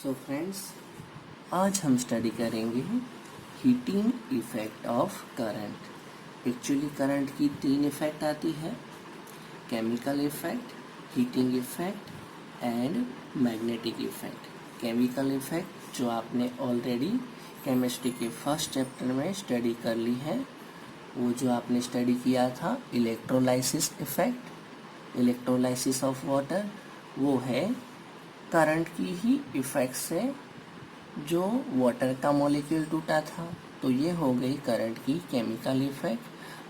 So friends, आज हम study करेंगे heating effect of current. Actually current की 3 इफेक्ट आती है, chemical effect, heating effect and magnetic effect. Chemical effect जो आपने ऑलरेडी केमिस्ट्री के फर्स्ट चैप्टर में स्टडी कर ली है, वो जो आपने स्टडी किया था electrolysis effect, electrolysis of water, वो है करंट की ही इफेक्ट से जो वाटर का मॉलिक्यूल टूटा था। तो ये हो गई करंट की केमिकल इफेक्ट।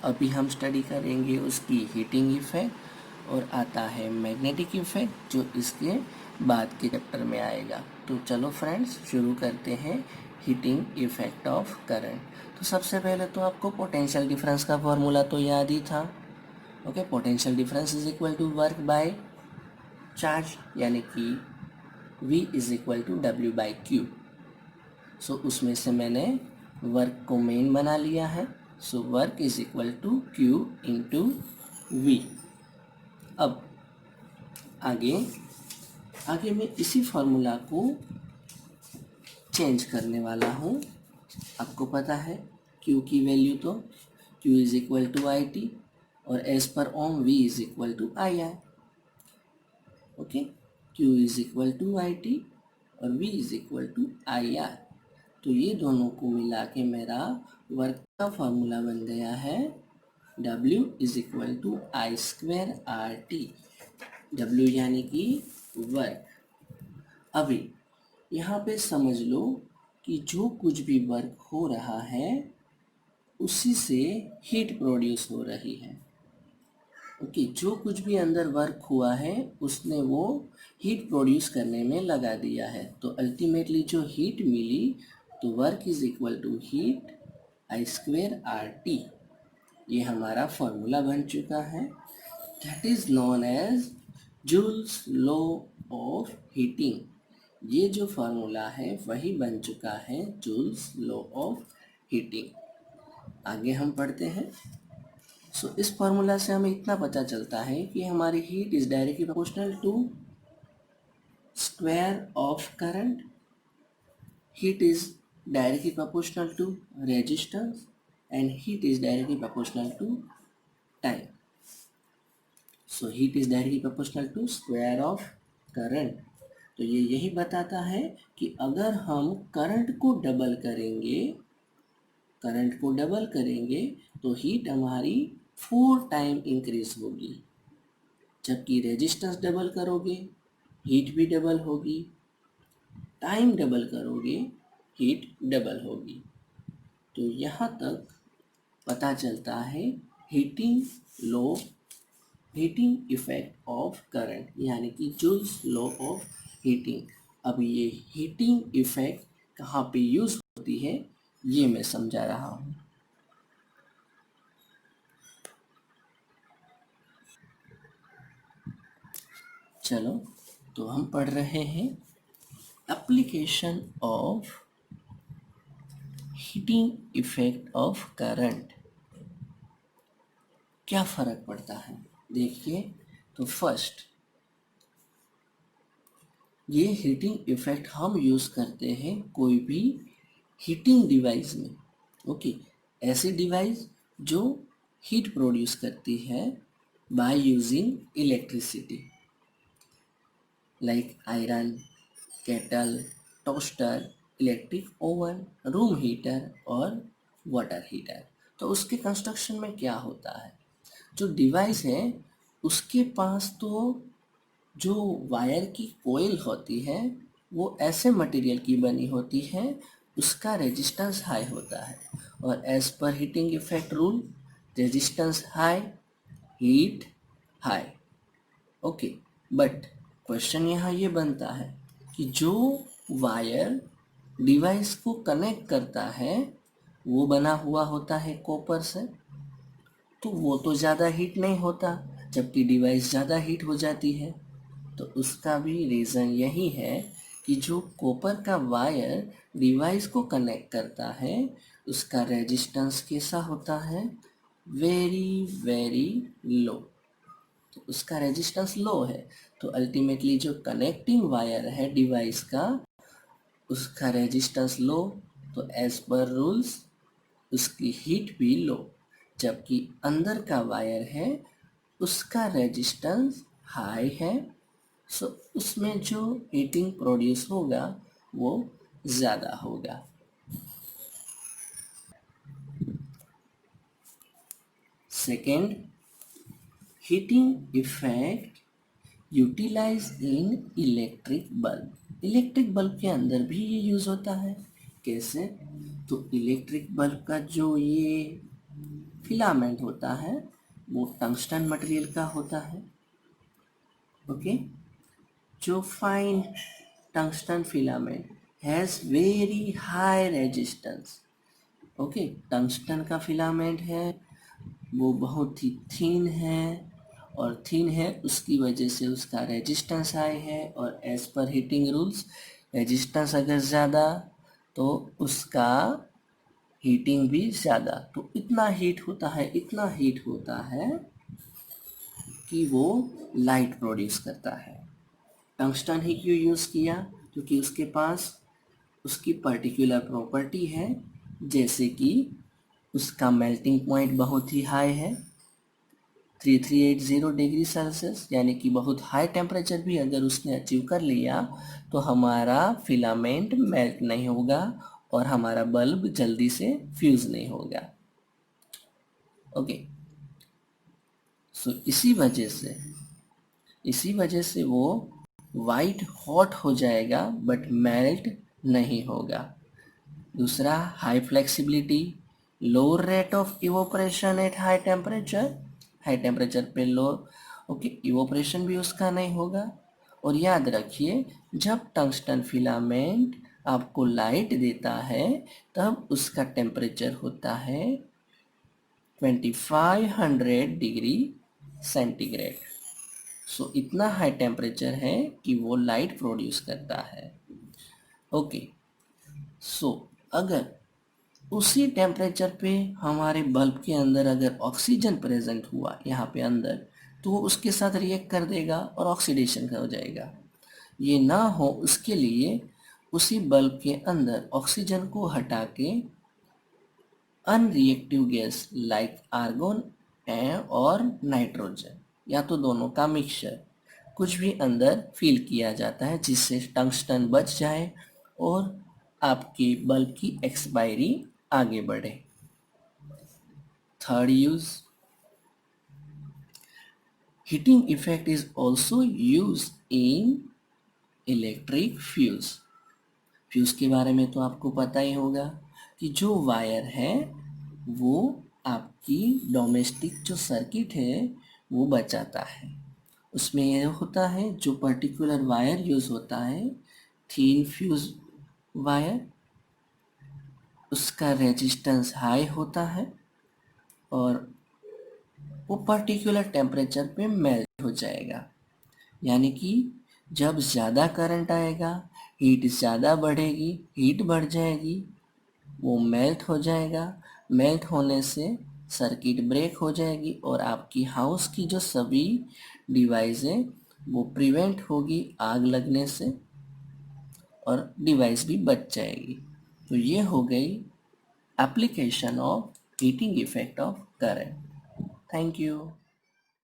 अभी हम स्टडी करेंगे उसकी हीटिंग इफेक्ट और आता है मैग्नेटिक इफेक्ट जो इसके बाद के चैप्टर में आएगा। तो चलो फ्रेंड्स शुरू करते हैं हीटिंग इफेक्ट ऑफ करंट। तो सबसे पहले तो आपको पोटेंशियल डिफरेंस का फॉर्मूला तो याद ही था। Okay, potential difference is equal to work by charge, यानी कि V is equal to W by Q. So उसमें से मैंने वर्क को मेन बना लिया है। So work is equal to Q into V. अब आगे आगे मैं इसी फॉर्मूला को चेंज करने वाला हूँ। आपको पता है Q की वैल्यू तो Q is equal to I T और as per Ohm V is equal to I I. Okay, Q is equal to I T और V is equal to I R. तो ये दोनों को मिला के मेरा वर्क का फॉर्मूला बन गया है W is equal to I square R T. W यानी कि वर्क। अभी यहाँ पे समझ लो कि जो कुछ भी वर्क हो रहा है उसी से हीट प्रोड्यूस हो रही है। ओके, जो कुछ भी अंदर वर्क हुआ है उसने वो हीट प्रोड्यूस करने में लगा दिया है। तो अल्टीमेटली जो हीट मिली तो work is equal to heat I square R T. ये हमारा फॉर्मूला बन चुका है, that is known as Joule's law of heating. ये जो फॉर्मूला है वही बन चुका है जूल्स लॉ ऑफ हीटिंग। आगे हम पढ़ते हैं। सो इस फार्मूला से हमें इतना पता चलता है कि हमारी heat is directly proportional to square of current, heat is directly proportional to resistance and heat is directly proportional to time. So heat is directly proportional to square of current. तो ये यही बताता है कि अगर हम करंट को double करेंगे तो हीट हमारी 4 टाइम इंक्रीज होगी। जबकि रेजिस्टेंस डबल करोगे हीट भी डबल होगी, टाइम डबल करोगे हीट डबल होगी। तो यहाँ तक पता चलता है हीटिंग इफेक्ट ऑफ करंट, यानी कि जूल्स लॉ ऑफ हीटिंग। अब ये हीटिंग इफेक्ट कहाँ पे यूज होती है ये मैं समझा रहा हूँ। चलो, तो हम पढ़ रहे हैं application of heating effect of current. क्या फर्क पड़ता है देखिए। तो फर्स्ट, ये हीटिंग इफेक्ट हम यूज करते हैं कोई भी हीटिंग डिवाइस में। ओके, ऐसी डिवाइस जो हीट प्रोड्यूस करती है by using electricity, like iron, kettle, toaster, electric oven, room heater और वाटर हीटर। तो उसके कंस्ट्रक्शन में क्या होता है, जो डिवाइस है उसके पास तो जो वायर की कोयल होती है वो ऐसे मटेरियल की बनी होती है, उसका रेजिस्टेंस हाई होता है और as per heating effect rule resistance high heat high. Okay, but question यहाँ ये बनता है कि जो वायर डिवाइस को कनेक्ट करता है वो बना हुआ होता है कॉपर से, तो वो तो ज़्यादा हीट नहीं होता, जबकि डिवाइस ज़्यादा हीट हो जाती है। तो उसका भी रीज़न यही है कि जो कॉपर का वायर डिवाइस को कनेक्ट करता है उसका रेजिस्टेंस कैसा होता है, वेरी वेरी लो। तो उसका रेजिस्टेंस लो है, तो अल्टीमेटली जो कनेक्टिंग वायर है डिवाइस का उसका रेजिस्टेंस लो तो एज पर रूल्स उसकी हीट भी लो, जबकि अंदर का वायर है उसका रेजिस्टेंस हाई है, सो उसमें जो हीटिंग प्रोड्यूस होगा वो ज़्यादा होगा। Second, heating effect utilise in electric bulb. Electric bulb के अंदर भी ये यूज़ होता है। कैसे? तो इलेक्ट्रिक बल्ब का जो ये फिलामेंट होता है वो टंगस्टन मटेरियल का होता है। ओके, जो fine tungsten filament has very high resistance. Okay, tungsten का फिलामेंट है वो बहुत ही थिन है, और थिन है उसकी वजह से उसका रेजिस्टेंस हाई है, और as per heating rules resistance अगर ज़्यादा तो उसका हीटिंग भी ज़्यादा। तो इतना हीट होता है, इतना हीट होता है कि वो लाइट प्रोड्यूस करता है। टंगस्टन ही क्यों यूज़ किया? क्योंकि उसके पास उसकी पर्टिकुलर प्रॉपर्टी है, जैसे कि उसका मेल्टिंग पॉइंट बहुत ही हाई है 3380 डिग्री सेल्सियस, यानी कि बहुत हाई टेम्परेचर भी अगर उसने अचीव कर लिया तो हमारा फिलामेंट मेल्ट नहीं होगा और हमारा बल्ब जल्दी से फ्यूज़ नहीं होगा। ओके, सो इसी वजह से वो वाइट हॉट हो जाएगा बट मेल्ट नहीं होगा। दूसरा, high flexibility, lower rate of evaporation at high temperature पे लो। ओके, इवोपरेशन भी उसका नहीं होगा। और याद रखिए, जब टंगस्टन फिलामेंट आपको लाइट देता है तब उसका टेम्परेचर होता है 2500 डिग्री सेंटीग्रेड। सो इतना हाई टेम्परेचर है कि वो लाइट प्रोड्यूस करता है। ओके, सो अगर उसी टेम्परेचर पे हमारे बल्ब के अंदर अगर ऑक्सीजन प्रेजेंट हुआ यहाँ पे अंदर, तो वो उसके साथ रिएक्ट कर देगा और ऑक्सीडेशन हो जाएगा। ये ना हो उसके लिए उसी बल्ब के अंदर ऑक्सीजन को हटा के अनरिएक्टिव गैस लाइक आर्गोन और नाइट्रोजन, या तो दोनों का मिक्सचर कुछ भी अंदर फिल किया जाता है जिससे टंगस्टन बच जाए और आपके बल्ब की एक्सपायरी आगे बढ़े। Third use, heating effect is also use in electric fuse. Fuse के बारे में तो आपको पता ही होगा कि जो वायर है वो आपकी डोमेस्टिक जो सर्किट है वो बचाता है। उसमें यह होता है जो पर्टिकुलर वायर यूज होता है, थीन फ्यूज वायर, उसका रेजिस्टेंस हाई होता है और वो पर्टिकुलर टेम्परेचर पे मेल्ट हो जाएगा। यानी कि जब ज़्यादा करंट आएगा हीट ज़्यादा बढ़ेगी, हीट बढ़ जाएगी, वो मेल्ट हो जाएगा। मेल्ट होने से सर्किट ब्रेक हो जाएगी और आपकी हाउस की जो सभी डिवाइस है वो प्रिवेंट होगी आग लगने से और डिवाइस भी बच जाएगी। तो ये हो गई application of heating effect of current. Thank you.